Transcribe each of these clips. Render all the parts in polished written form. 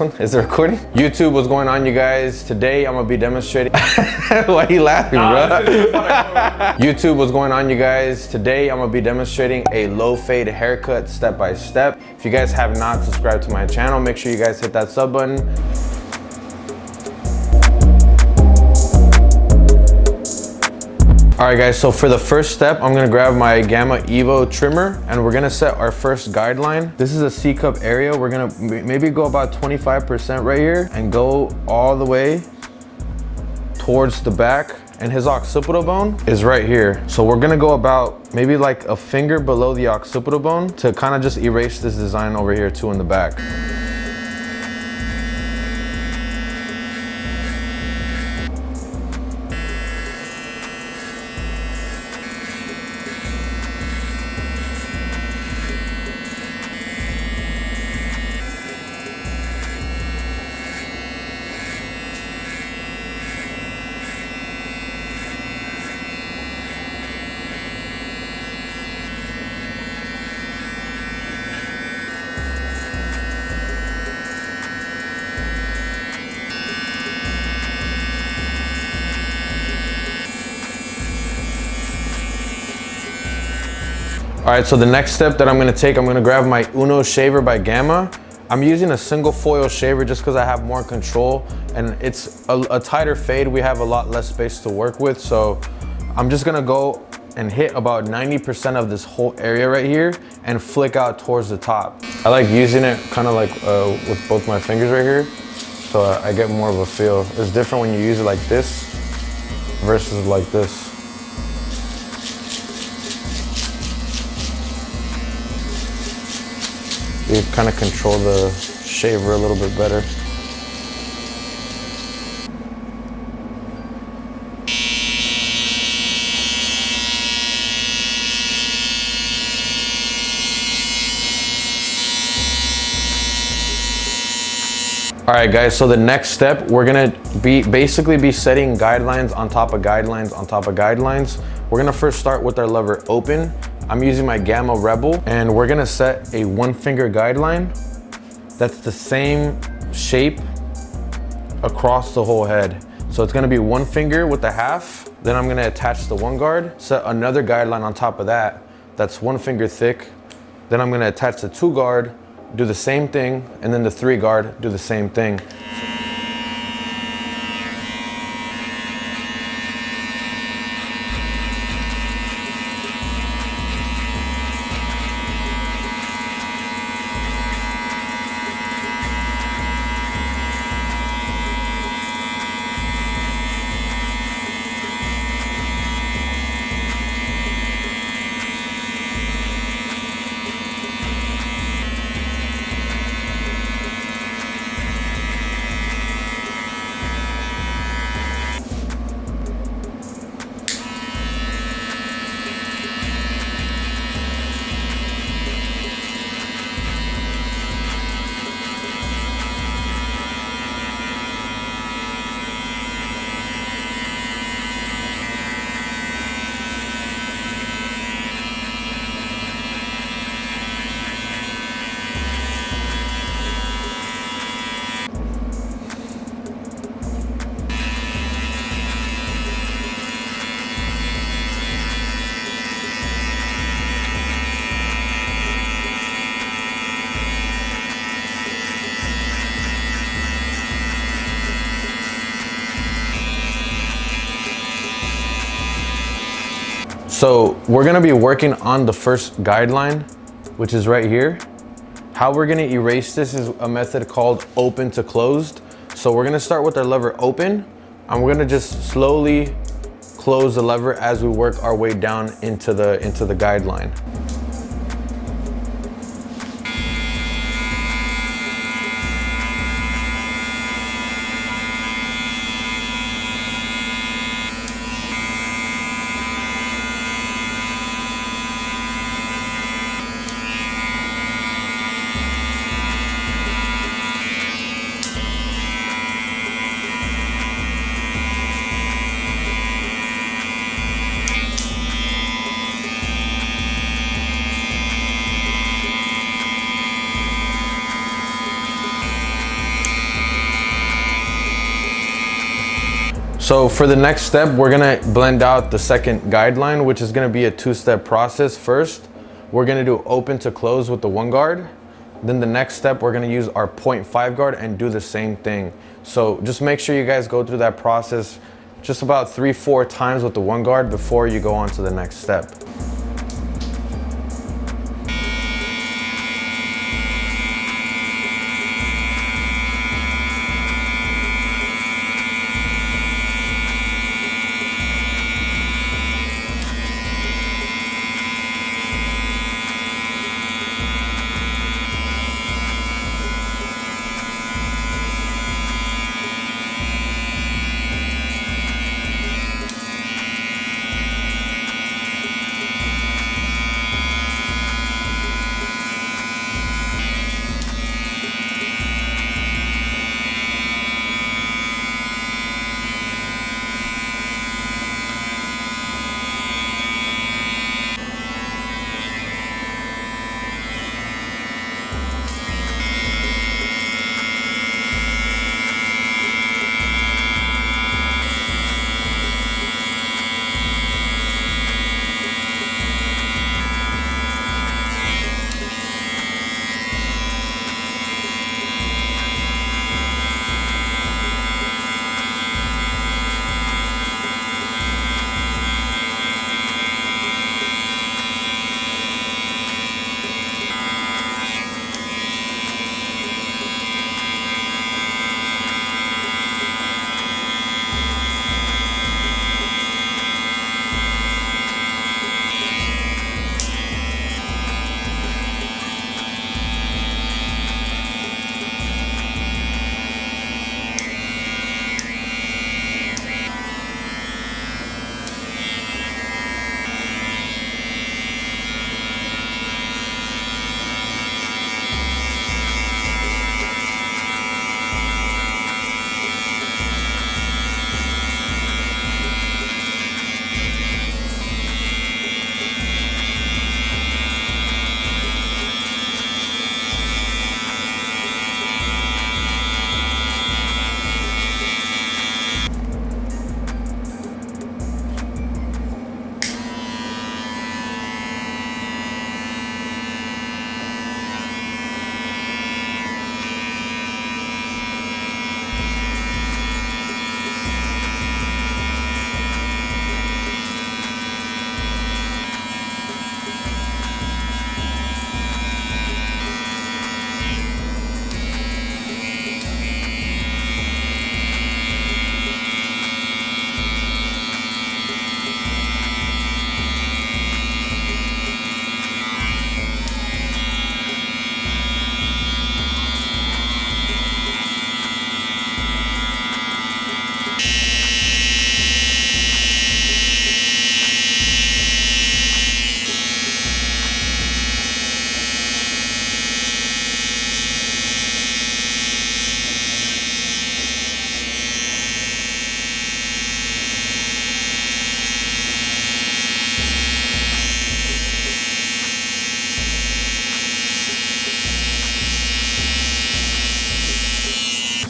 one? Is it recording? YouTube, what's going on, you guys? Today I'm gonna be demonstrating. Why are you laughing, bro? YouTube, what's going on, you guys? Today I'm gonna be demonstrating a low fade haircut step by step. If you guys have not subscribed to my channel, make sure you guys hit that sub button. All right guys, so for the first step, I'm gonna grab my Gamma Evo trimmer and we're gonna set our first guideline. This is a C-cup area. We're gonna maybe go about 25% right here and go all the way towards the back. And his occipital bone is right here. So we're gonna go about maybe like a finger below the occipital bone to kind of just erase this design over here too in the back. All right, so the next step that I'm gonna grab my Uno shaver by Gamma. I'm using a single foil shaver just because I have more control and it's a tighter fade. We have a lot less space to work with. So I'm just gonna go and hit about 90% of this whole area right here and flick out towards the top. I like using it kind of like with both my fingers right here. So I get more of a feel. It's different when you use it like this versus like this. You kind of control the shaver a little bit better. All right guys, so the next step, we're gonna basically be setting guidelines on top of guidelines on top of guidelines. We're gonna first start with our lever open. I'm using my Gamma Rebel and we're gonna set a 1-finger guideline that's the same shape across the whole head. So it's gonna be 1 finger with a half, then I'm gonna attach the 1 guard, set another guideline on top of that, that's 1 finger thick, then I'm gonna attach the 2 guard, do the same thing, and then the 3 guard, do the same thing. So we're gonna be working on the first guideline, which is right here. How we're gonna erase this is a method called open to closed. So we're gonna start with our lever open and we're gonna just slowly close the lever as we work our way down into the guideline. So for the next step, we're gonna blend out the second guideline, which is gonna be a two-step process. First, we're gonna do open to close with the 1 guard. Then the next step, we're gonna use our 0.5 guard and do the same thing. So just make sure you guys go through that process just about 3-4 times with the 1 guard before you go on to the next step.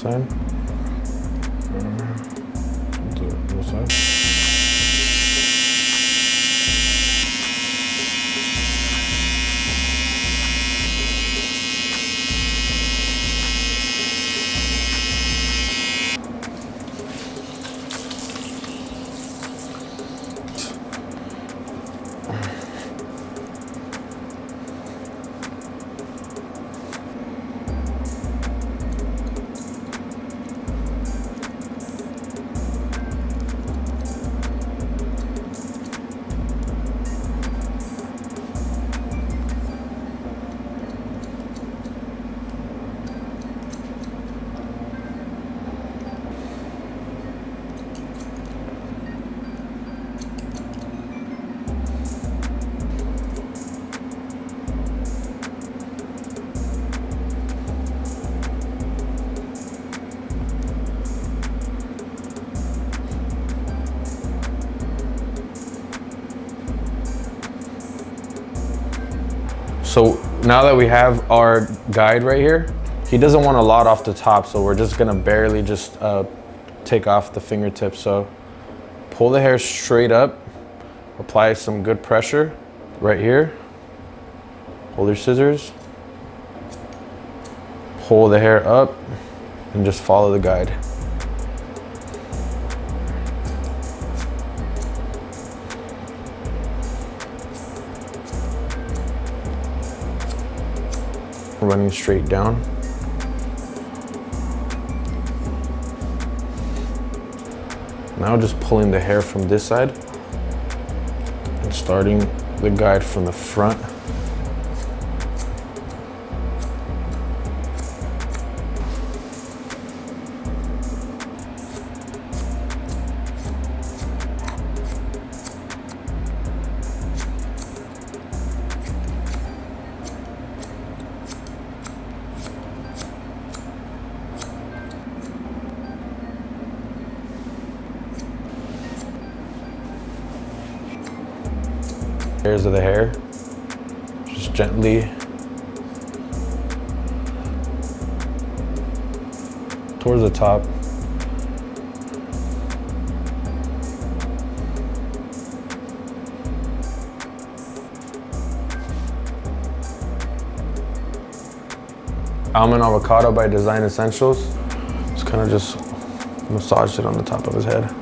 Side. Do the other side. So now that we have our guide right here, he doesn't want a lot off the top, so we're just gonna barely just take off the fingertips. So pull the hair straight up, apply some good pressure right here. Hold your scissors, pull the hair up, and just follow the guide. Running straight down. Now just pulling the hair from this side and starting the guide from the front. Hairs of the hair, just gently towards the top. Almond Avocado by Design Essentials. Just kind of just massage it on the top of his head.